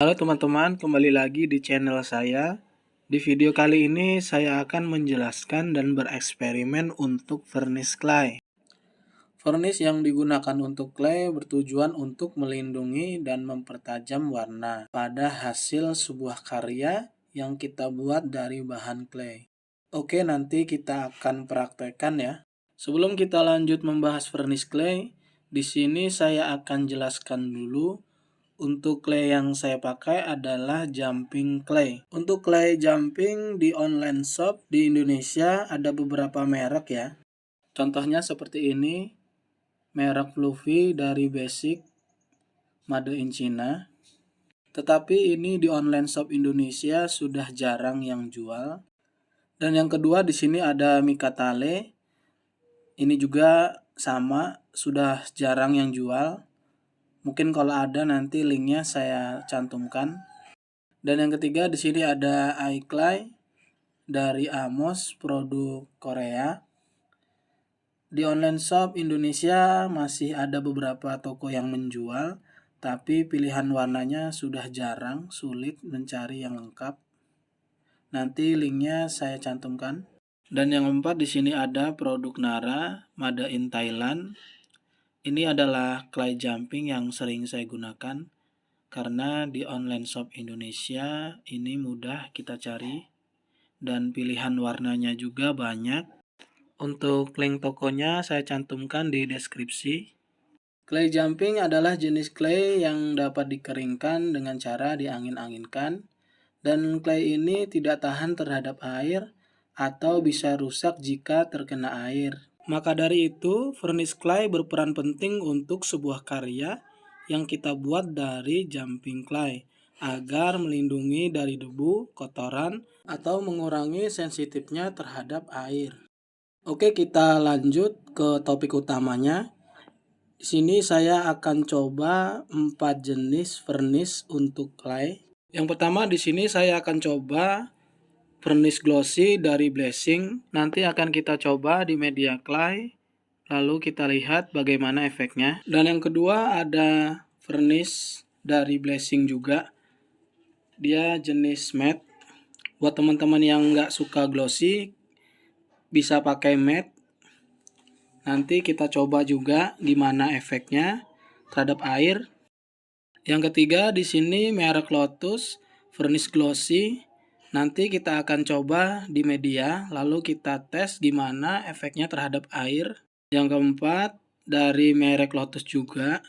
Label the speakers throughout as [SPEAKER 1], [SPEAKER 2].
[SPEAKER 1] Halo teman-teman, kembali lagi di channel saya. Di video kali ini saya akan menjelaskan dan bereksperimen untuk varnish clay. Varnish yang digunakan untuk clay bertujuan untuk melindungi dan mempertajam warna pada hasil sebuah karya yang kita buat dari bahan clay. Oke, nanti kita akan praktekkan ya. Sebelum kita lanjut membahas varnish clay, di sini saya akan jelaskan dulu. Untuk clay yang saya pakai adalah jumping clay. Untuk clay jumping di online shop di Indonesia ada beberapa merek ya. Contohnya seperti ini, merek Fluffy dari Basic, made in China. Tetapi ini di online shop Indonesia sudah jarang yang jual. Dan yang kedua di sini ada Mikatale. Ini juga sama, sudah jarang yang jual. Mungkin kalau ada nanti linknya saya cantumkan. Dan yang ketiga di sini ada iClay dari Amos, produk Korea. Di online shop Indonesia masih ada beberapa toko yang menjual, tapi pilihan warnanya sudah jarang, sulit mencari yang lengkap. Nanti linknya saya cantumkan. Dan yang keempat di sini ada produk Nara, made in Thailand. Ini adalah clay jumping yang sering saya gunakan karena di online shop Indonesia ini mudah kita cari dan pilihan warnanya juga banyak. Untuk link tokonya saya cantumkan di deskripsi. Clay jumping adalah jenis clay yang dapat dikeringkan dengan cara diangin-anginkan, dan clay ini tidak tahan terhadap air atau bisa rusak jika terkena air. Maka dari itu, varnish clay berperan penting untuk sebuah karya yang kita buat dari jumping clay agar melindungi dari debu, kotoran, atau mengurangi sensitifnya terhadap air. Oke, kita lanjut ke topik utamanya. Di sini saya akan coba 4 jenis varnish untuk clay. Yang pertama di sini saya akan coba varnish glossy dari Blessing. Nanti akan kita coba di media clay, lalu kita lihat bagaimana efeknya. Dan yang kedua ada varnish dari Blessing juga. Dia jenis matte. Buat teman-teman yang nggak suka glossy, bisa pakai matte. Nanti kita coba juga gimana efeknya terhadap air. Yang ketiga di sini merek Lotus varnish glossy. Nanti kita akan coba di media, lalu kita tes gimana efeknya terhadap air. Yang keempat, dari merek Lotus juga,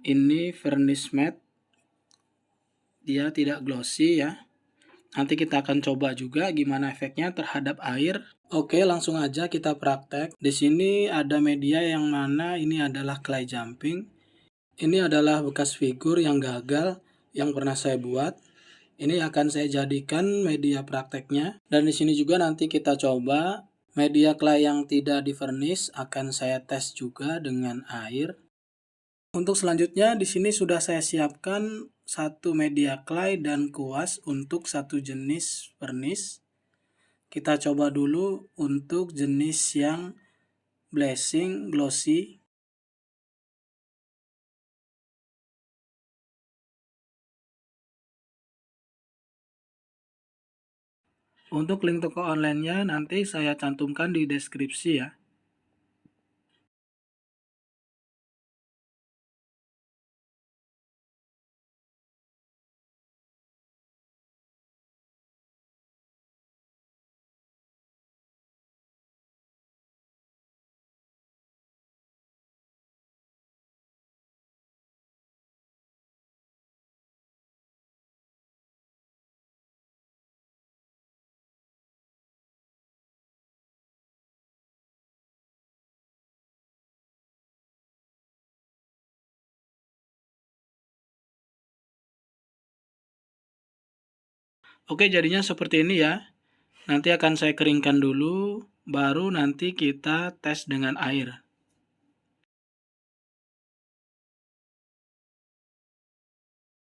[SPEAKER 1] ini varnish matte. Dia tidak glossy ya. Nanti kita akan coba juga gimana efeknya terhadap air. Oke, langsung aja kita praktek. Di sini ada media yang mana ini adalah clay jumping. Ini adalah bekas figur yang gagal yang pernah saya buat. Ini akan saya jadikan media prakteknya. Dan di sini juga nanti kita coba media clay yang tidak di varnish akan saya tes juga dengan air. Untuk selanjutnya di sini sudah saya siapkan satu media clay dan kuas untuk satu jenis varnish. Kita coba dulu untuk jenis yang Blessing glossy. Untuk link toko online-nya nanti saya cantumkan di deskripsi ya. Oke, jadinya seperti ini ya. Nanti akan saya keringkan dulu, baru nanti kita tes dengan air.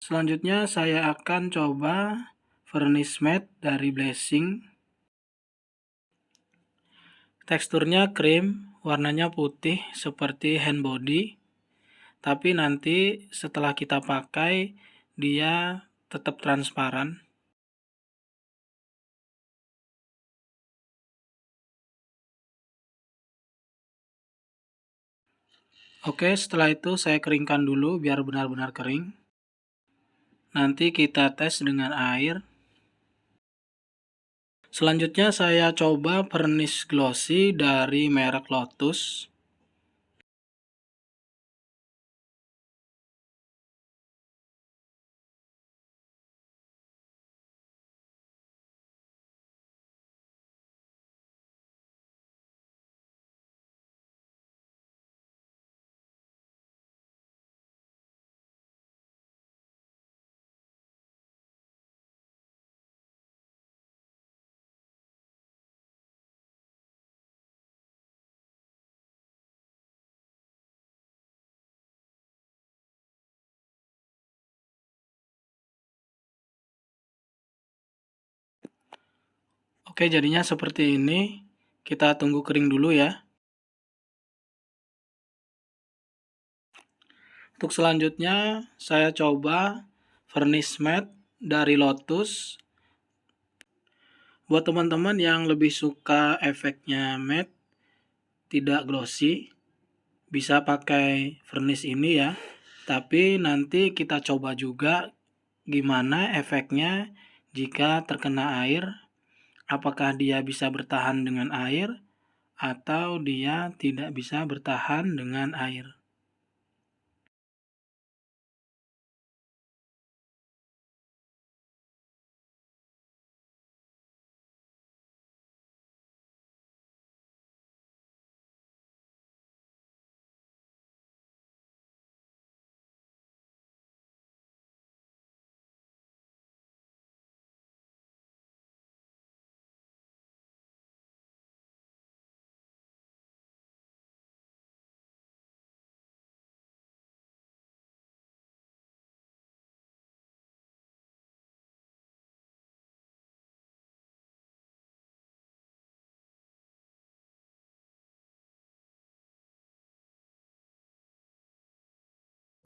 [SPEAKER 1] Selanjutnya saya akan coba varnish matte dari Blessing. Teksturnya krim, warnanya putih seperti hand body. Tapi nanti setelah kita pakai, dia tetap transparan. Oke, setelah itu saya keringkan dulu biar benar-benar kering. Nanti kita tes dengan air. Selanjutnya saya coba vernis glossy dari merek Lotus. Oke, jadinya seperti ini. Kita tunggu kering dulu ya. Untuk selanjutnya, saya coba vernis matte dari Lotus. Buat teman-teman yang lebih suka efeknya matte, tidak glossy, bisa pakai vernis ini ya. Tapi nanti kita coba juga gimana efeknya jika terkena air. Apakah dia bisa bertahan dengan air atau dia tidak bisa bertahan dengan air.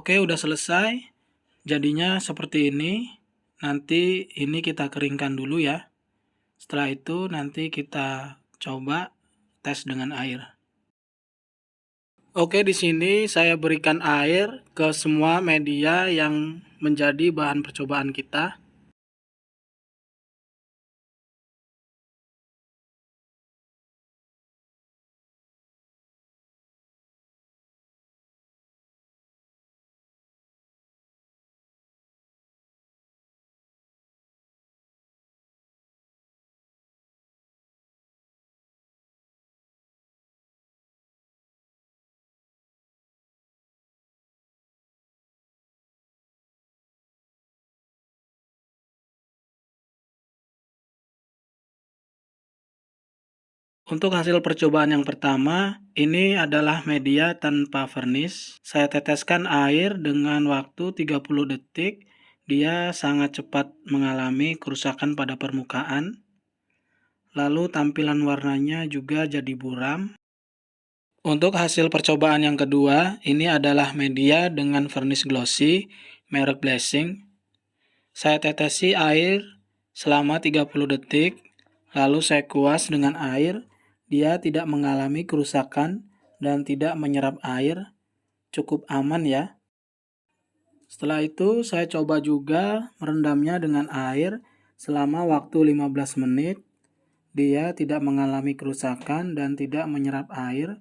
[SPEAKER 1] Oke, udah selesai. Jadinya seperti ini. Nanti ini kita keringkan dulu ya. Setelah itu nanti kita coba tes dengan air. Oke, di sini saya berikan air ke semua media yang menjadi bahan percobaan kita. Untuk hasil percobaan yang pertama, ini adalah media tanpa vernis. Saya teteskan air dengan waktu 30 detik. Dia sangat cepat mengalami kerusakan pada permukaan. Lalu tampilan warnanya juga jadi buram. Untuk hasil percobaan yang kedua, ini adalah media dengan vernis glossy, merek Blessing. Saya tetesi air selama 30 detik, lalu saya kuas dengan air. Dia tidak mengalami kerusakan dan tidak menyerap air. Cukup aman ya. Setelah itu saya coba juga merendamnya dengan air selama waktu 15 menit. Dia tidak mengalami kerusakan dan tidak menyerap air.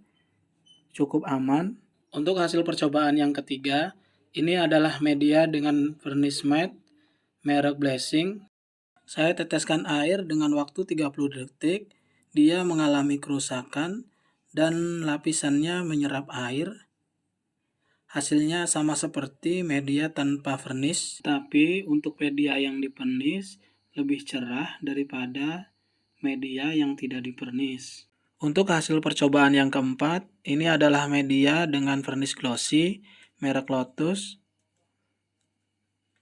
[SPEAKER 1] Cukup aman. Untuk hasil percobaan yang ketiga, ini adalah media dengan vernis matte merek Blessing. Saya teteskan air dengan waktu 30 detik. Dia mengalami kerusakan dan lapisannya menyerap air. Hasilnya sama seperti media tanpa vernis, tapi untuk media yang divernis lebih cerah daripada media yang tidak divernis. Untuk hasil percobaan yang keempat, ini adalah media dengan vernis glossy, merek Lotus.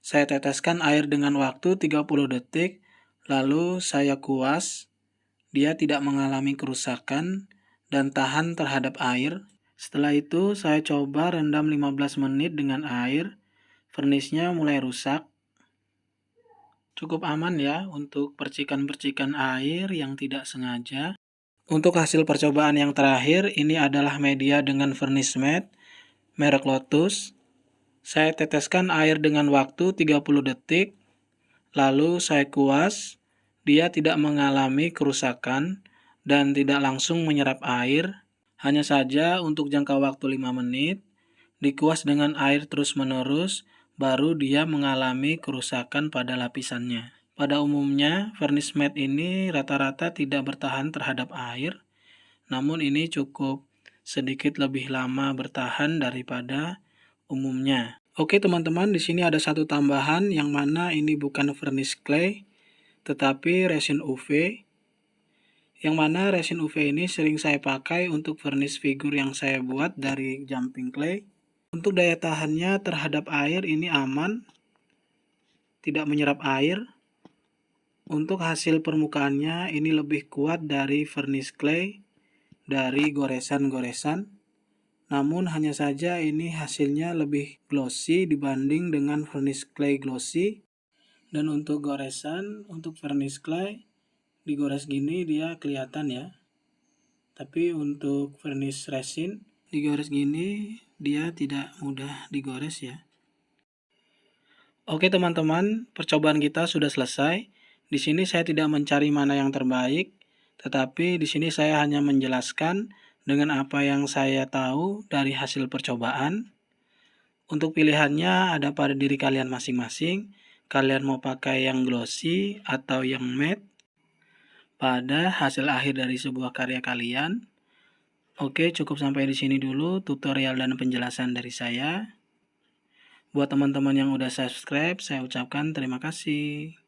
[SPEAKER 1] Saya teteskan air dengan waktu 30 detik, lalu saya kuas. Dia tidak mengalami kerusakan dan tahan terhadap air. Setelah itu saya coba rendam 15 menit dengan air. Vernisnya mulai rusak. cukup aman ya untuk percikan-percikan air yang tidak sengaja. Untuk hasil percobaan yang terakhir, ini adalah media dengan varnish matte merek Lotus. Saya teteskan air dengan waktu 30 detik, lalu saya kuas. Dia tidak mengalami kerusakan dan tidak langsung menyerap air. Hanya saja untuk jangka waktu 5 menit, dikuas dengan air terus-menerus, baru dia mengalami kerusakan pada lapisannya. Pada umumnya, varnish matte ini rata-rata tidak bertahan terhadap air, namun ini cukup sedikit lebih lama bertahan daripada umumnya. Oke teman-teman, di sini ada satu tambahan yang mana ini bukan varnish clay, tetapi resin UV. Yang mana resin UV ini sering saya pakai untuk varnish figur yang saya buat dari jumping clay. Untuk daya tahannya terhadap air ini aman, tidak menyerap air. Untuk hasil permukaannya ini lebih kuat dari varnish clay, dari goresan-goresan. Namun hanya saja ini hasilnya lebih glossy dibanding dengan varnish clay glossy. Dan untuk goresan, untuk varnish clay digores gini dia kelihatan ya. Tapi untuk varnish resin digores gini dia tidak mudah digores ya. Oke teman-teman, percobaan kita sudah selesai. Di sini saya tidak mencari mana yang terbaik, tetapi di sini saya hanya menjelaskan dengan apa yang saya tahu dari hasil percobaan. Untuk pilihannya ada pada diri kalian masing-masing. Kalian mau pakai yang glossy atau yang matte pada hasil akhir dari sebuah karya kalian. Oke, cukup sampai di sini dulu tutorial dan penjelasan dari saya. Buat teman-teman yang udah subscribe, saya ucapkan terima kasih.